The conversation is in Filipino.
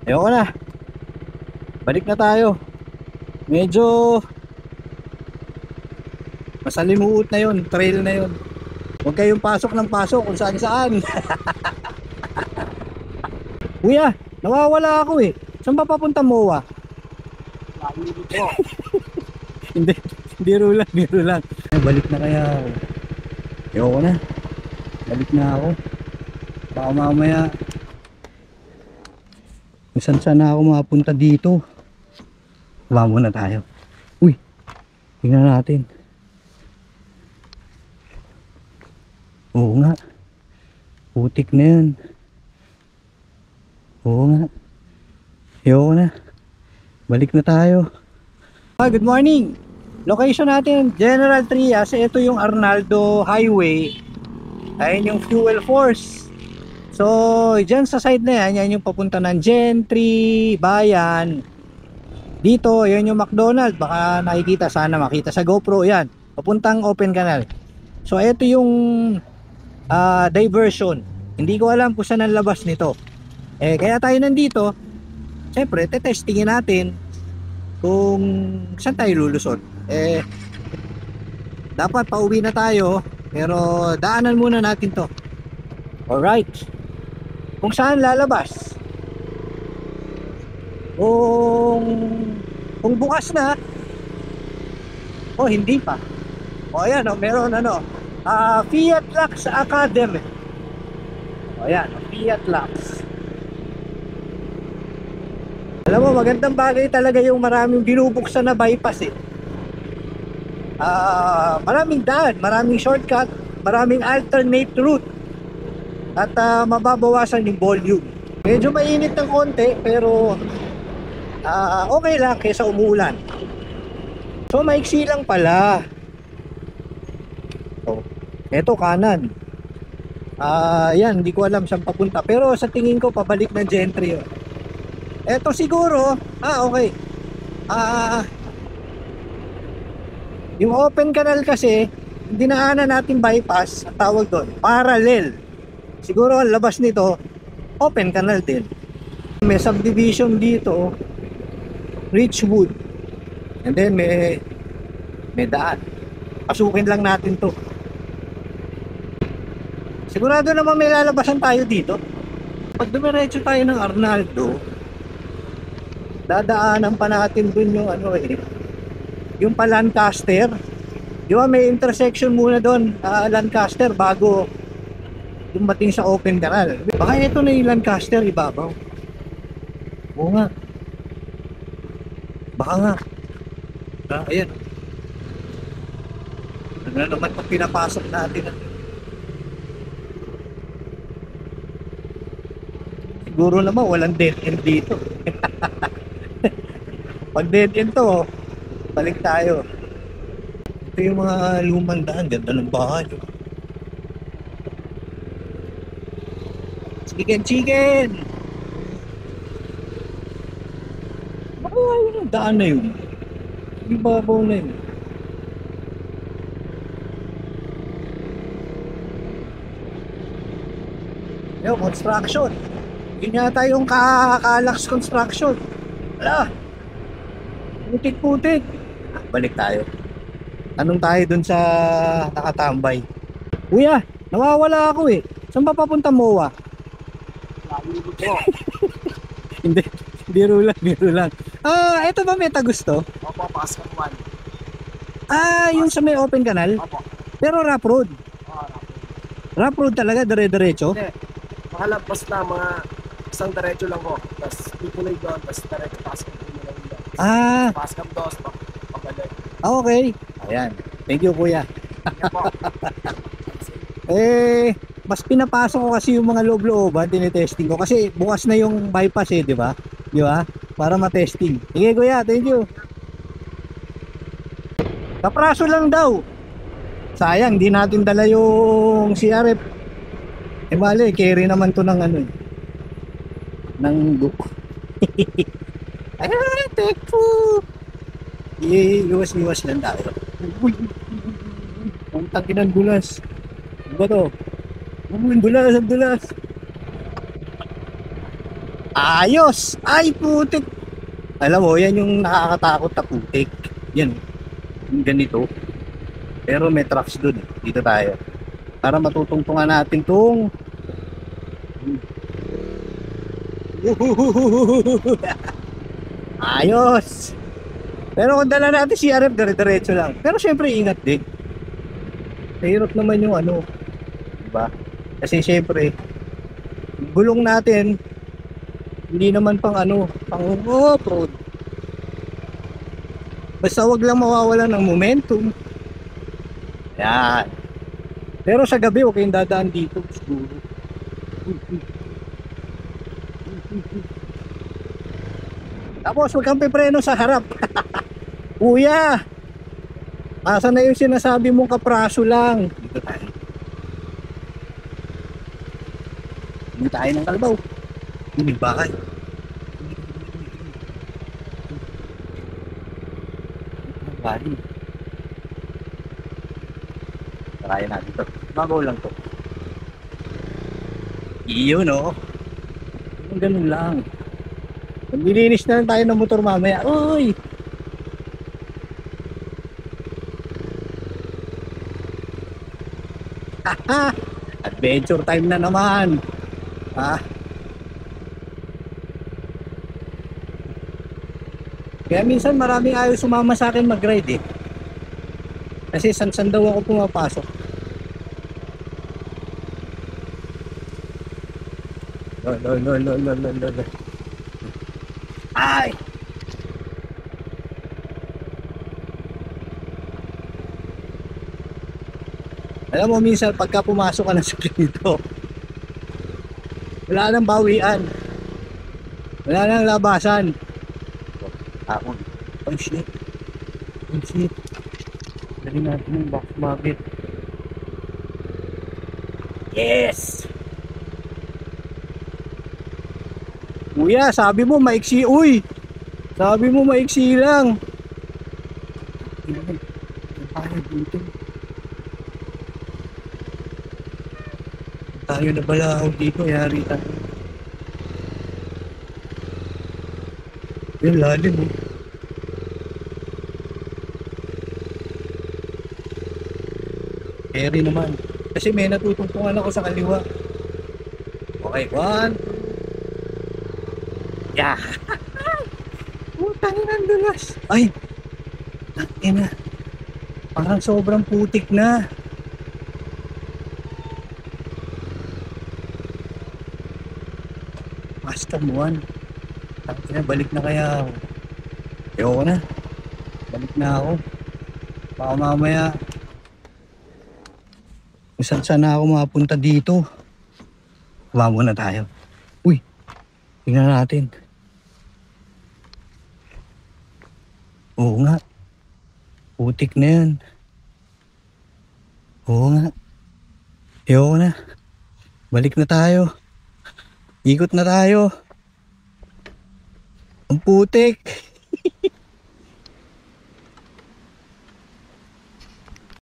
Ayoko na. Balik na tayo. Medyo masalimuot na yun. Trail na yun. Huwag kayong pasok ng pasok kung saan saan. Kuya, nawawala ako eh. Saan ba papunta MOA? Hindi, biro lang. Balik na kaya ako. Ayoko na. Balik na ako. Baka mamaya kung saan saan na ako mapunta dito. Baba muna tayo. Uy, tingnan natin. Oo nga. Putik na yan. Oo nga. Ayoko na. Balik na tayo. Good morning. Location natin, General Trias. Ito yung Arnaldo Highway. Ayun yung Fuel Force. So, dyan sa side na yan, yan yung papunta ng Gentry, Bayan. Dito, yan yung McDonald's. Baka nakikita, sana makita sa GoPro. Yan, papuntang Open Canal. So, ito yung diversion. Hindi ko alam kung saan ang labas nito. Kaya tayo nandito. Siyempre, testingin natin kung saan tayo lulusot. Dapat pauwi na tayo, pero daanan muna natin to. Alright. Kung saan lalabas? Kung bukas na, hindi pa. Ayan, meron Fiat Lux Academy. Ayan, Fiat Lux. Alam mo, magandang bagay talaga yung maraming binubuksan na bypass eh. Maraming daan, maraming shortcut, maraming alternate route. At mababawasan yung volume. Medyo mainit ng konti, pero okay lang kaysa umuulan. So maiksi lang pala. So, eto kanan. Yan, hindi ko alam saan papunta. Pero sa tingin ko pabalik ng Gentry yun. Eto siguro, okay. Yung Open Canal kasi, dinaanan natin bypass, ang tawag doon, parallel. Siguro ang labas nito, Open Canal din. May subdivision dito, Richwood. And then may daan. Pasukin lang natin to. Sigurado naman may lalabasan tayo dito. Pag dumiretso tayo ng Arnaldo, dadaanan pa natin dun yung yung pa Lancaster. Di ba may intersection muna doon, Lancaster, bago dumating sa Open Canal. Baka ito na yung Lancaster ibabaw. Oo nga. Baka nga. Ayan. Ano na naman pag pinapasok natin. Siguro naman walang dead end dito. Pag dead end to, balik tayo. Ito yung mga lumang daan. Ganda ng bahay. Chicken! Baka yung daan na yun. Ibabaw na yun. Yung construction. Yun yata yung Kalax construction. Wala. Putik-putik. Balik tayo. Anong tayo dun sa nakatambay? Kuya, nawawala ako eh. Saan ba papunta MOA? Hindi, biro lang. Ito ba Meta Gusto? Opo, Pascal 1. Yung sa may Open Canal? Opo. Pero rough road. Rough road talaga, dire-diretso? Hindi. Makalabas na mga isang diretso lang po. Tapos ipulay doon, tapos diretso Pascal 2 na lang doon. Pascal 2, pabalik. Okay. Ayan. Thank you kuya. Yan po. Mas pinapasok ko kasi yung mga loob-looban, tinetesting ko. Kasi bukas na yung bypass di ba? Di ba? Para matesting. Sige kuya, thank you. Kapraso lang daw. Sayang, di natin dala yung CRF. Bale, carry naman to ng ng book. Ayan, tekpo. Iwas lang tayo. Ang takinan bulas. Ano ba to? Ang dulas. Ayos! Ay, putik! Alam mo, yan yung nakakatakot na putik. Yan, yung ganito. Pero may trucks dun eh. Dito tayo. Para matutungtungan natin tong ayos! Pero kung dala natin si RF, dire-diretso lang. Pero syempre, ingat din. Mahirap naman yung ano, diba? Kasi syempre, gulong natin, hindi naman pang ano, pang off-road. Basta wag lang mawawalan ng momentum. Yan. Pero sa gabi, huwag kayong dadaan dito. Siguro. Tapos, huwag kang pipreno sa harap. Kuya! Asa na yung sinasabi mong kapraso lang? Dito tayo. Hindi tayo ng kalabaw. Hindi bakay. Galing. Kaya natin to. Bago lang to. Iyo no. Ganun lang. Maglilinis na lang tayo ng motor mamaya. Uy! Haha! Adventure time na naman. Ah. Kaya minsan maraming ayaw sumama sa akin mag-ride eh. Kasi san-san daw ako pumapasok. Lol. Ay! Alam mo minsan pagka pumasok ka na sa dito, wala nang bawian. Wala nang labasan. Ako. Oh shit. Oh shit. Dali natin yung box magnet. Yes! Kuya, sabi mo maiksi. Uy! Sabi mo maiksi lang. Tayo dito. Tayo na bala ako dito. Yari tayo. Yung lalim oh. Carry naman. Kasi may natutungtungan ako sa kaliwa. Okay, 1. Yeah. Putang ina, dulas. Ay. Tangina. Parang sobrang putik na. Basta mo 1. Tangina, balik na kaya ako. Ayoko na. Balik na ako. Baka mamaya kung saan na ako mapunta dito. Kumamo na tayo. Uy, tingnan natin. Oo nga. Putik na yan. Oo nga. Ayoko na. Balik na tayo. Ikot na tayo. Ang putik.